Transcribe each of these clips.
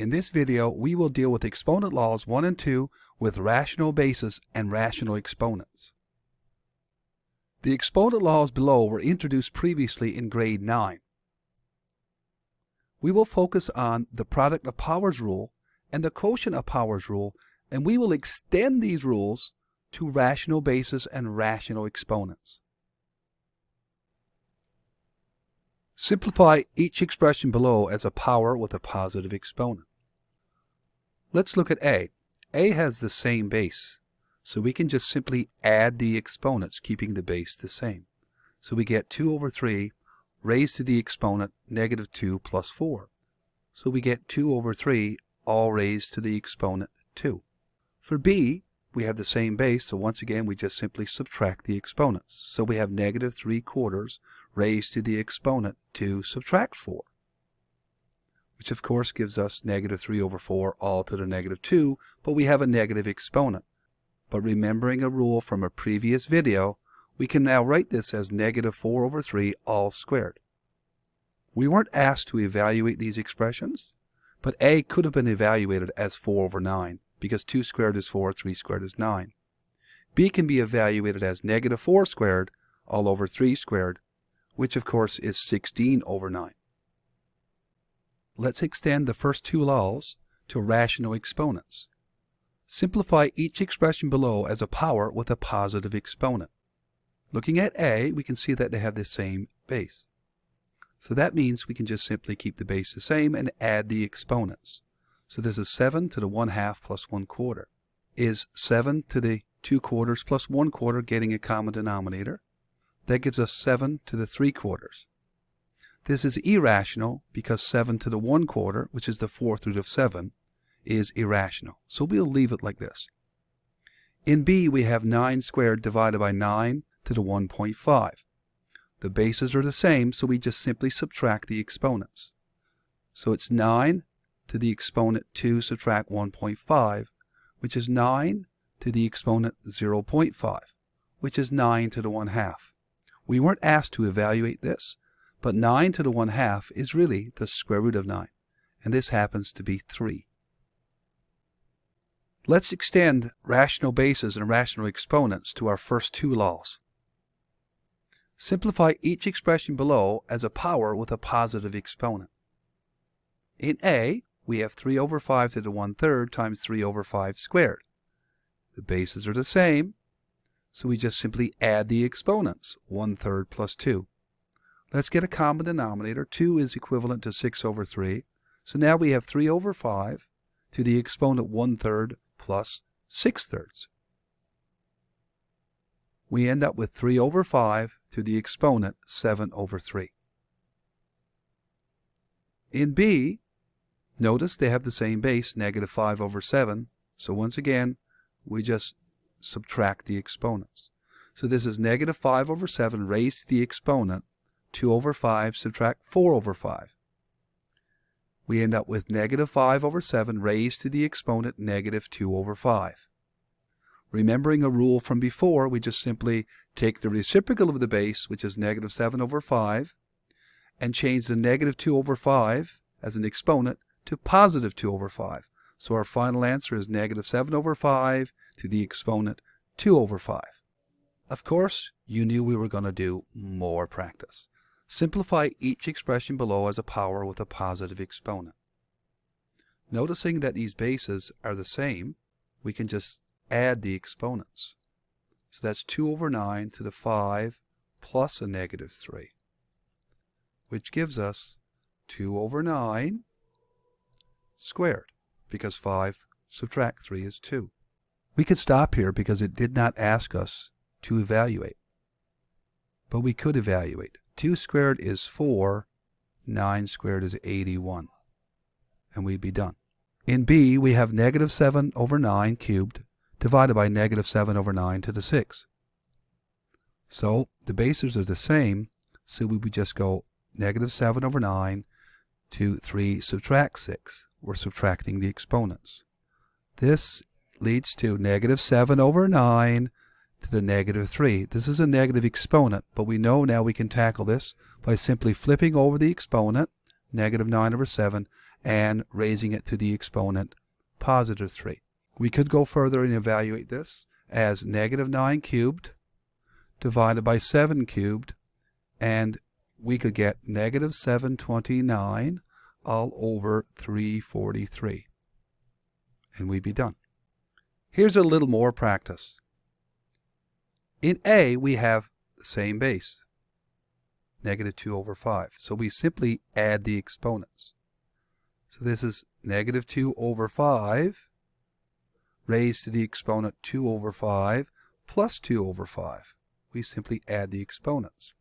In this video, we will deal with exponent laws 1 and 2 with rational bases and rational exponents. The exponent laws below were introduced previously in grade 9. We will focus on the product of powers rule and the quotient of powers rule, and we will extend these rules to rational bases and rational exponents. Simplify each expression below as a power with a positive exponent. Let's look at A. A has the same base, so we can just simply add the exponents, keeping the base the same. So we get 2 over 3 raised to the exponent negative 2 plus 4. So we get 2 over 3 all raised to the exponent 2. For B, we have the same base, so once again we just simply subtract the exponents. So we have negative 3/4 raised to the exponent 2 subtract 4, which of course gives us negative 3 over 4 all to the negative 2, but we have a negative exponent. But remembering a rule from a previous video, we can now write this as negative 4 over 3 all squared. We weren't asked to evaluate these expressions, but A could have been evaluated as 4 over 9, because 2 squared is 4, 3 squared is 9. B can be evaluated as negative 4 squared all over 3 squared, which of course is 16 over 9. Let's extend the first two laws to rational exponents. Simplify each expression below as a power with a positive exponent. Looking at A, we can see that they have the same base. So that means we can just simply keep the base the same and add the exponents. So this is 7 to the 1/2 plus 1/4. Is 7 to the 2/4 plus 1/4 getting a common denominator? That gives us 7 to the 3/4. This is irrational because 7 to the 1/4, which is the 4th root of 7, is irrational. So we'll leave it like this. In B, we have 9 squared divided by 9 to the 1.5. The bases are the same, so we just simply subtract the exponents. So it's 9 to the exponent 2 subtract 1.5, which is 9 to the exponent 0.5, which is 9 to the 1/2. We weren't asked to evaluate this, but 9 to the 1/2 is really the square root of 9, and this happens to be 3. Let's extend rational bases and rational exponents to our first two laws. Simplify each expression below as a power with a positive exponent. In A, we have 3 over 5 to the 1/3 times 3 over 5 squared. The bases are the same, so we just simply add the exponents, 1/3 plus 2. Let's get a common denominator. 2 is equivalent to 6 over 3. So now we have 3 over 5 to the exponent 1/3 plus 6/3. We end up with 3 over 5 to the exponent 7 over 3. In B, notice they have the same base, negative 5 over 7. So once again, we just subtract the exponents. So this is negative 5 over 7 raised to the exponent 2 over 5 subtract 4 over 5. We end up with negative 5 over 7 raised to the exponent negative 2 over 5. Remembering a rule from before, we just simply take the reciprocal of the base, which is negative 7 over 5, and change the negative 2 over 5 as an exponent to positive 2 over 5. So our final answer is negative 7 over 5 to the exponent 2 over 5. Of course, you knew we were going to do more practice. Simplify each expression below as a power with a positive exponent. Noticing that these bases are the same, we can just add the exponents. So that's 2 over 9 to the 5 plus a negative 3, which gives us 2 over 9 squared, because 5 subtract 3 is 2. We could stop here because it did not ask us to evaluate, but we could evaluate. 2 squared is 4, 9 squared is 81, and we'd be done. In B, we have negative 7 over 9 cubed divided by negative 7 over 9 to the 6. So the bases are the same, so we would just go negative 7 over 9 to 3 subtract 6. We're subtracting the exponents. This leads to negative 7 over 9 to the negative 3. This is a negative exponent, but we know now we can tackle this by simply flipping over the exponent, negative 9 over 7, and raising it to the exponent positive 3. We could go further and evaluate this as negative 9 cubed divided by 7 cubed, and we could get negative 729 all over 343. And we'd be done. Here's a little more practice. In A, we have the same base, negative 2 over 5. So we simply add the exponents. So this is negative 2 over 5 raised to the exponent 2 over 5 plus 2 over 5. We simply add the exponents.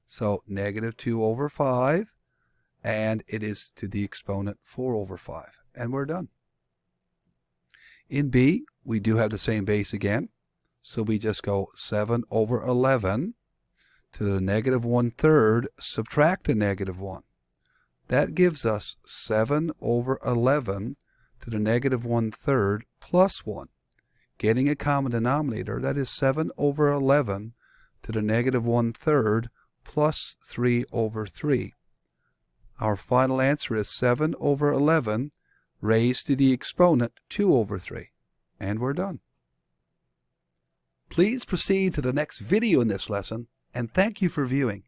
So negative 2 over 5, and it is to the exponent 4 over 5. And we're done. In B, we do have the same base again. So we just go 7 over 11 to the negative 1/3, subtract a negative 1. That gives us 7 over 11 to the negative 1/3 plus 1. Getting a common denominator, that is 7 over 11 to the negative 1/3 plus 3 over 3. Our final answer is 7 over 11 raised to the exponent 2 over 3. And we're done. Please proceed to the next video in this lesson, and thank you for viewing.